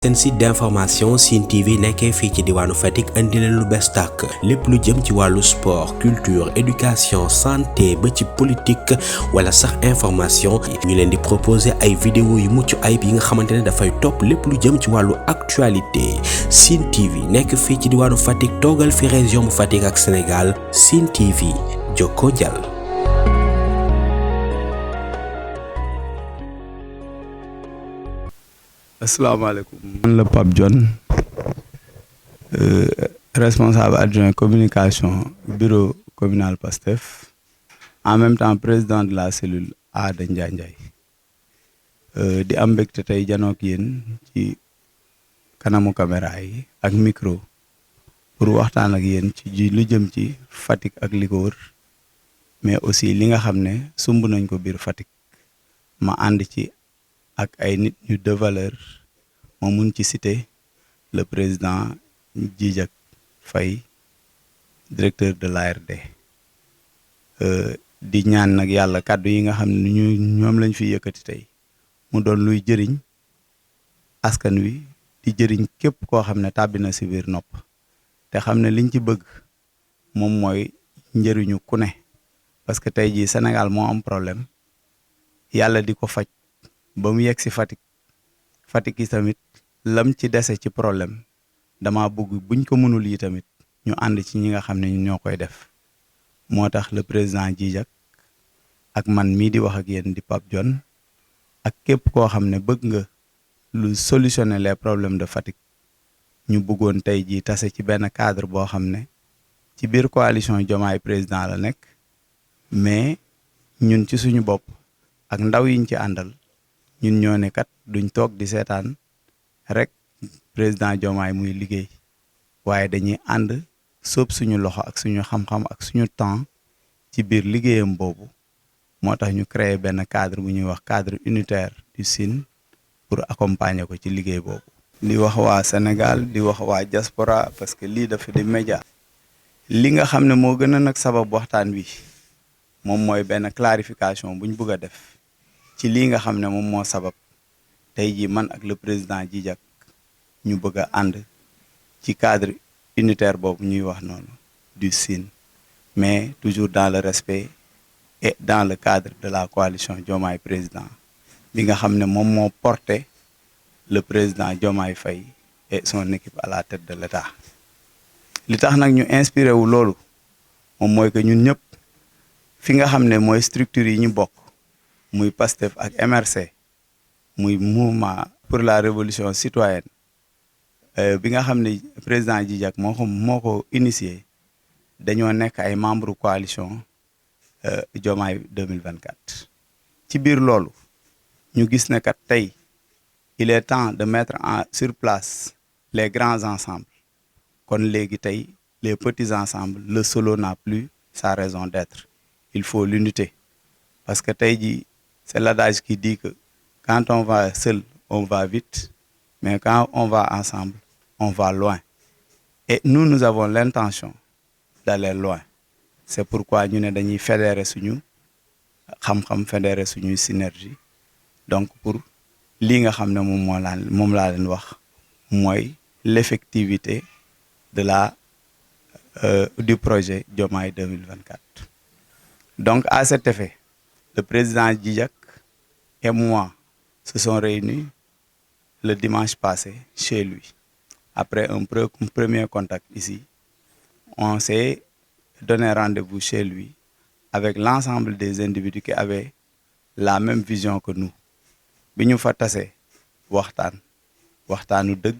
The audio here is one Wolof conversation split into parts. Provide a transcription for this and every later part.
seen site d'information Sine TV nekkee fii ci diwaanu Fatick andi leen lu bees tàkk lépp lu jëm ci wàllu sport culture éducation santé ba ci politique wala sax information ñu leen di proposer ay vidéo yu mucc ayib yi nga xamante ne dafay topp lépp lu jëm ci wàllu actualité Sine TV nekk fii ci diwaanu Fatick toogal fi région bu Fatick ak Sénégal Sine TV jokkoo jàll. asalaamaaleykum man la Pape Dione responsable adjoint communication bureau communal PASTEF en même temps président de la cellule Aada Ndiaye di am mbégte tey janook yéen ci kanamu caméra yi ak micro pour waxtaan ak yéen ci lu jëm ci Fatick ak li ko wër mais aussi li nga xam ne sumb nañ ko biir Fatick ma ànd ci ak ay nit ñu de valeur moo mun ci citer le président Djidjack Faye directeur de l'ARD di ñaan nag yàlla kàddu yi nga xam ne ñoom lañ fi yëkkati tey mu doon luy jëriñ askan wi di jëriñ képp koo xam ne tàbbi na si biir nopp te xam ne liñ ci bëgg moom mooy njëriñu ku ne parce que tey jii Sénégal moo am problème yàlla di ko faj ba mu yegg si Fatick yi tamit lam ci dese ci problème dama bëgg buñ ko mënul yi tamit ñu ànd ci ñi nga xam ne ñoo koy def moo tax le président Djidjack ak man mii di wax ak yéen di Pape Dione ak képp koo xam ne bëgg nga lu solutionner les problèmes de Fatick ñu bëggoon tey jii tase ci benn cadre boo xam ne ci biir coalition Diomaye président la nekk mais ñun ci suñu bopp ak ndaw yiñ ci àndal ñun ñoo ne kat duñ toog di seetaan rek président Diomaye muy liggéey waaye dañuy ànd sóob suñu loxo ak suñu xam-xam ak suñu temps ci biir liggéeyam boobu moo tax ñu créer benn cadre bu ñuy wax cadre unitaire du Sine pour accompagner ko ci liggéey boobu. di wax waa Sénégal di wax waa diaspora parce que lii dafa di média li nga xam ne moo gën a nag sabab waxtaan wi moom mooy benn clarification buñ bëgg a def ci lii nga xam ne moom moo sabab tey jii man ak le président Djidjack ñu bëgg a ànd ci cadre unitaire boobu ñuy wax noonu du Sine mais toujours dans le respect et dans le cadre de la coalition Diomaye président bi nga xam ne moom moo porté le président Diomaye Faye et son équipe à la tête de l'État li tax nag ñu inspiré wu loolu moom mooy que ñun ñëpp fi nga xam ne mooy structure yi ñu bokk muy PASTEF ak MRC muy mouvement pour la révolution citoyenne bi nga xam ne président Djidjack moo ko initié dañoo nekk ay membre coalition Diomaye 2024 ci biir loolu ñu gis ne kat tey il est temps de mettre sur place les grands ensembles kon léegi tey les petits ensembles le solo n'a plus sa raison d'être il faut l'unité parce que tey jii c'est l'adage qui dit que quand on va seul, on va vite, mais quand on va ensemble, on va loin. Et nous avons l'intention d'aller loin. C'est pourquoi nous avons fédéré suñu xam-xam fédéré suñu synergie. Donc pour li nga xam ne moom laa leen wax mooy l'effectivité de du projet Diomaye 2024. Donc à cet effet, le président Djidjack et moi se sont réunis le dimanche passé chez lui. Après un premier contact ici, on s'est donné rendez-vous chez lui avec l'ensemble des individus qui avaient la même vision que nous. Bi ñu fa tase waxtaanu dëgg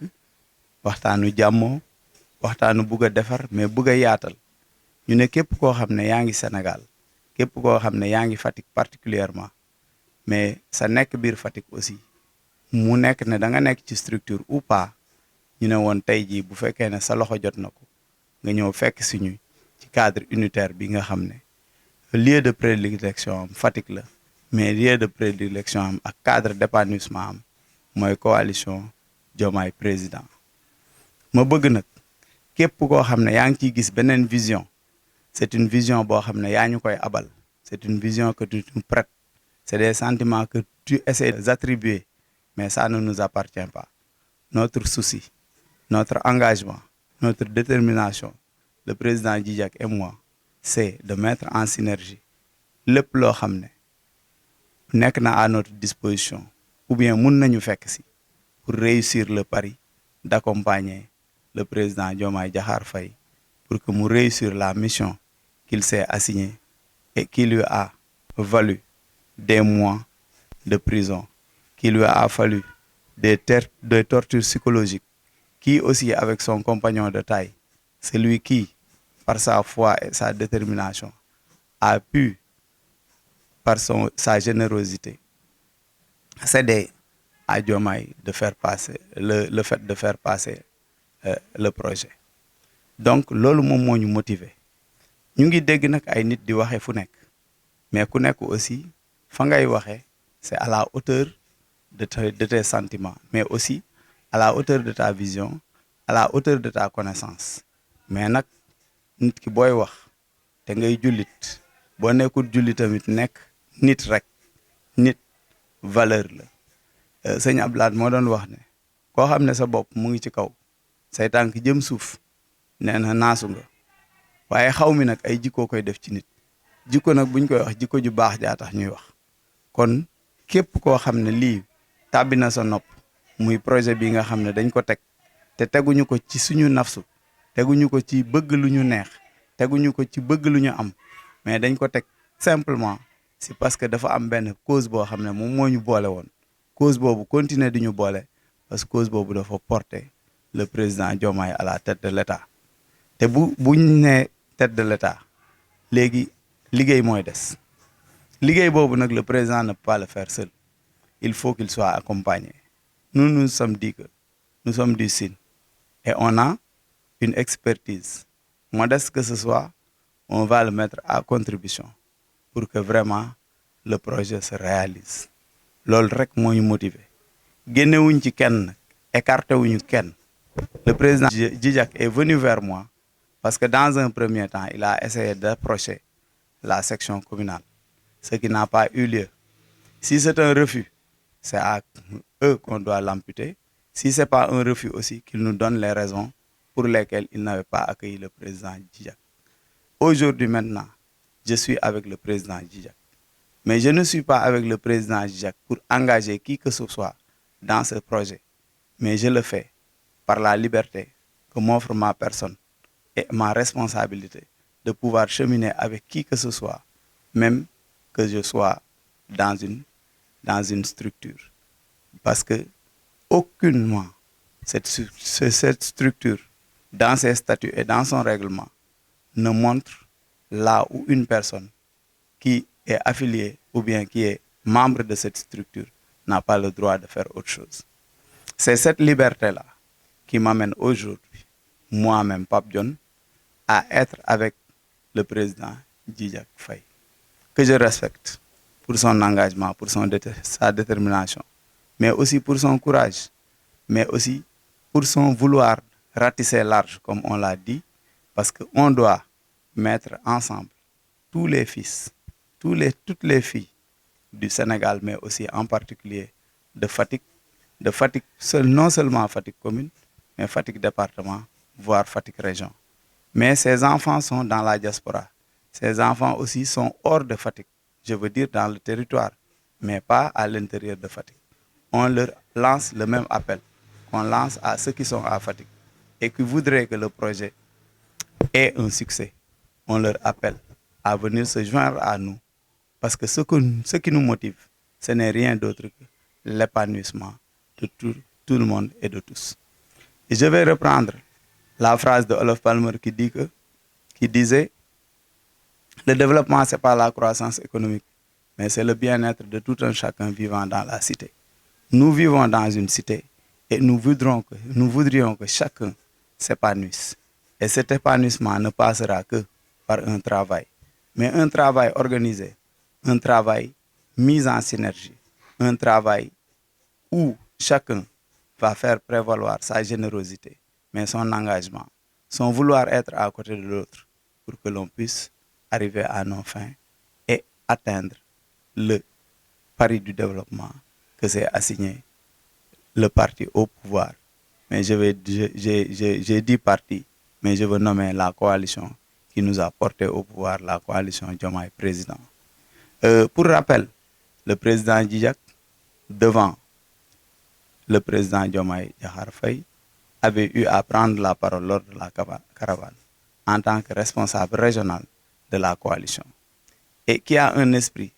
waxtaanu jàmmoo waxtaanu bugg a defar mais bugg a yaatal ñu ne képp koo xam ne yaa ngi Sénégal képp koo xam ne yaa ngi Fatick particulièrement mais sa nekk biir Fatick aussi mu nekk ne da nga nekk ci structure ou pas ñu ne woon tey jii bu fekkee ne sa loxo jot na ko nga ñëw fekk suñu ci cadre unitaire bi nga xam ne lieu de prédilection am Fatick la mais lieu de prédilection am ak cadre d'épanouissement am mooy coalition Diomaye président ma bëgg nag képp koo xam ne yaa ngi ciy gis beneen vision c'est une vision boo xam ne yaa ñu koy abal c'est une vision que tu nous prêtes. C'est des sentiments que tu essaies d'attribuer, mais ça ne nous appartient pas. notre souci, notre engagement, notre détermination, le président Djidiack et moi, c'est de mettre en synergie lépp loo xam ne nekk na à notre disposition ou bien mun nañu fekk si pour réussir le pari d'accompagner le président Diomaye Diakhar Faye pour que mu réussir la mission qu'il s'est assignée et qui lui a valu des mois de prison, qui lui a fallu des tortures psychologiques, qui aussi avec son compagnon de taille, celui qui, par sa foi et sa détermination, a pu, par sa générosité, céder à Diomaye de faire passer le fait de faire passer le projet. Donc loolu moom moo ñu motiver ñu ngi dégg nag ay nit di waxee fu nekk mais ku nekk aussi fa ngay waxee c'est à la hauteur de tes sentiments mais aussi à la hauteur de ta vision, à la hauteur de ta connaissance. Mais nag nit ki booy wax te ngay jullit boo nekkul jullit tamit nekk nit rek nit valeur la sëñ Abdoulaye moo doon wax ne koo xam ne sa bopp mu ngi ci kaw say tànk jëm suuf nee na naasu nga waaye xaw mi nag ay jikkoo koy def ci nit jikko nag buñ koy wax jikko ju baax jaa tax ñuy wax kon képp koo xam ne lii tàbbi na sa nopp muy projet bi nga xam ne dañ ko teg te teguñu ko ci suñu nafsu teguñu ko ci bëgg lu ñu neex teguñu ko ci bëgg lu ñu am mais dañ ko teg simplement c'est parce que dafa am benn cause boo xam ne moom moo ñu boole woon cause boobu continuer di ñu boole parce que cause boobu dafa porter le président Diomaye à la tête de l'État te buñ ne tête de l'État léegi liggéey mooy des liggéey boobu nag le président ne peut pas le faire seul il faut qu'il soit accompagné. Nous sommes dit que nous sommes du Sine et on a une expertise modeste que ce soit, on va le mettre à contribution pour que vraiment le projet se réalise. Loolu rek moo ñu motiver génnewuñ ci kenn écarté wuñu kenn. Le président Djidiack est venu vers moi parce que dans un premier temps il a essayé d'approcher la section communale, ce qui n'a pas eu lieu. Si c'est un refus, c'est à eux qu'on doit l'amputer. Si c'est pas un refus aussi, qu'ils nous donnent les raisons pour lesquelles ils n'avaient pas accueilli le président Djidiack. Aujourd'hui maintenant, je suis avec le président Djidiack. Mais je ne suis pas avec le président Djidiack pour engager qui que ce soit dans ce projet. Mais je le fais par la liberté que m'offre ma personne et ma responsabilité de pouvoir cheminer avec qui que ce soit, même que je sois dans une structure. Parce que aucunement cette structure, dans ses statuts et dans son règlement, ne montre là où une personne qui est affiliée ou bien qui est membre de cette structure n'a pas le droit de faire autre chose. C'est cette liberté-là qui m'amène aujourd'hui, moi-même, Pape Dione, à être avec le président Djidiack Faye, que je respecte pour son engagement, pour sa détermination, mais aussi pour son courage, mais aussi pour son vouloir ratisser large, comme on l'a dit, parce qu'on doit mettre ensemble tous les fils, toutes les filles du Sénégal, mais aussi en particulier de Fatick, non seulement Fatick commune, mais Fatick département, voire Fatick région. Mais ces enfants sont dans la diaspora. Ces enfants aussi sont hors de Fatick, je veux dire dans le territoire, mais pas à l'intérieur de Fatick. On leur lance le même appel qu'on lance à ceux qui sont à Fatick et qui voudraient que le projet ait un succès. On leur appelle à venir se joindre à nous parce que ce qui nous motive, ce n'est rien d'autre que l'épanouissement de tout le monde et de tous. Et je vais reprendre la phrase de Olof Palmer qui disait le développement, c'est pas la croissance économique, mais c'est le bien-être de tout un chacun vivant dans la cité. Nous vivons dans une cité et nous voudrions que chacun s'épanouisse. Et cet épanouissement ne passera que par un travail. Mais un travail organisé, un travail mis en synergie, un travail où chacun va faire prévaloir sa générosité, mais son engagement, son vouloir être à côté de l'autre pour que l'on puisse arriver à nos fins et atteindre le pari du développement que s'est assigné le parti au pouvoir mais j'ai dit parti, mais je veux nommer la coalition qui nous a porté au pouvoir, la coalition Diomaye Président. Pour rappel, le président Djidiack, devant le président Diomaye Diakhar Faye, avait eu à prendre la parole lors de la caravane en tant que responsable régional de la coalition. Et qui a un esprit,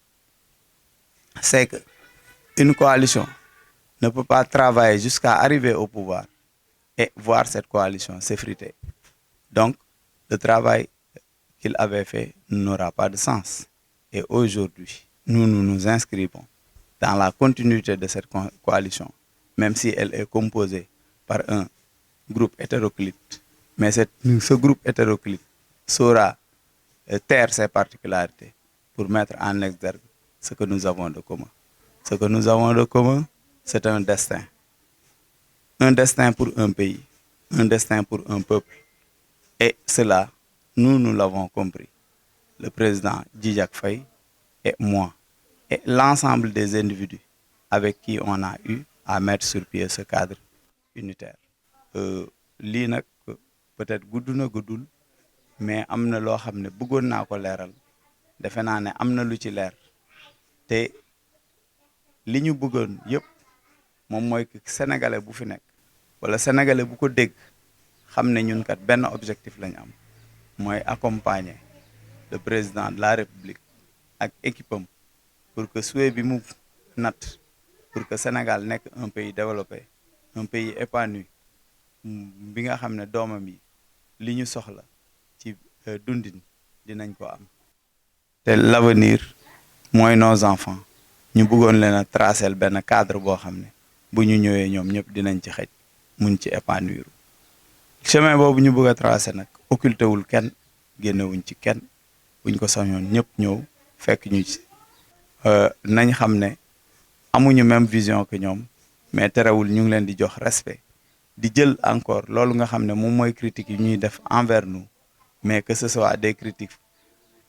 c'est qu'une coalition ne peut pas travailler jusqu'à arriver au pouvoir et voir cette coalition s'effriter. Donc, le travail qu'il avait fait n'aura pas de sens. Et aujourd'hui, nous nous inscrivons dans la continuité de cette coalition, même si elle est composée par un groupe hétéroclite. Mais ce groupe hétéroclite saura taire ses particularités pour mettre en exergue ce que nous avons de commun. Ce que nous avons de commun, c'est un destin. Un destin pour un pays, un destin pour un peuple. Et cela, nous l'avons compris. Le président Djidiack Faye et moi, et l'ensemble des individus avec qui on a eu à mettre sur pied ce cadre unitaire. Lii nag peut-être gudd na guddul, mais am na loo xam ne bëggoon naa ko leeral. Defe naa ne am na lu ci leer te li ñu bëggoon yëpp moom mooy que sénégalais bu fi nekk wala sénégalais bu ko dégg xam ne ñun kat benn objectif lañ am mooy accompagner le président de la République ak équipe am pour que souhait bi mu nat pour que Sénégal nekk un pays développé, un pays épanoui, bi nga xam ne doomam yi li ñu soxla ci dundin dinañ ko am. te l'avenir mooy nos enfants ñu bëggoon leen a tracer benn cadre boo xam ne bu ñu ñëwee ñoom ñëpp dinañ ci xej mun ci épanouir. Chemin boobu ñu bëgg a tracer nag occulté wul kenn, génnewuñ ci kenn, buñ ko sañoon ñëpp ñëw fekk ñu ci. Nañ xam ne amuñu même vision que ñoom, mais terewul ñu ngi leen di jox respect, di jël encore loolu nga xam ne moom mooy critiques yi ñuy def envers nous, mais que ce soit des critiques,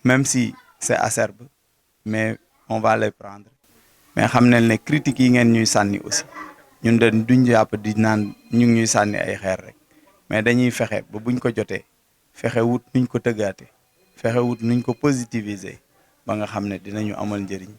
même si c'est acerbe, mais on va les prendre. Mais xam nañ ne critiques yi ngeen ñuy sànni aussi ñun de duñ jàpp di naan ñu ngi ñuy sànni ay xeer rek, mais dañuy fexe ba buñ ko jotee fexe wut nuñ ko tëggaate, fexe wut nuñ ko positiviser ba nga xam ne dinañu amal njëriñ,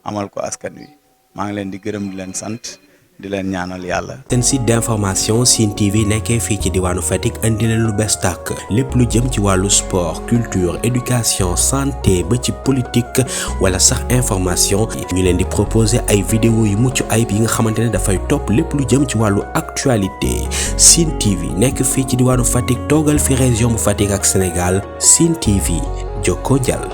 amal ko askan wi. maa ngi leen di gërëm di leen sant di leen ñaanal yàlla. seen site d'information Sine TV nekkee fii ci diwaanu Fatick indi leen lu bees tàkk lépp lu jëm ci wàllu sport, culture, éducation, santé ba ci politique wala sax information. ñu leen di proposer ay vidéo yu mucc ayib yi nga xamante ne dafay topp lépp lu jëm ci wàllu actualité. Sine TV nekk fii ci diwaanu Fatick toogal fi région bu Fatick ak Sénégal. Sine TV jokkoo jàll.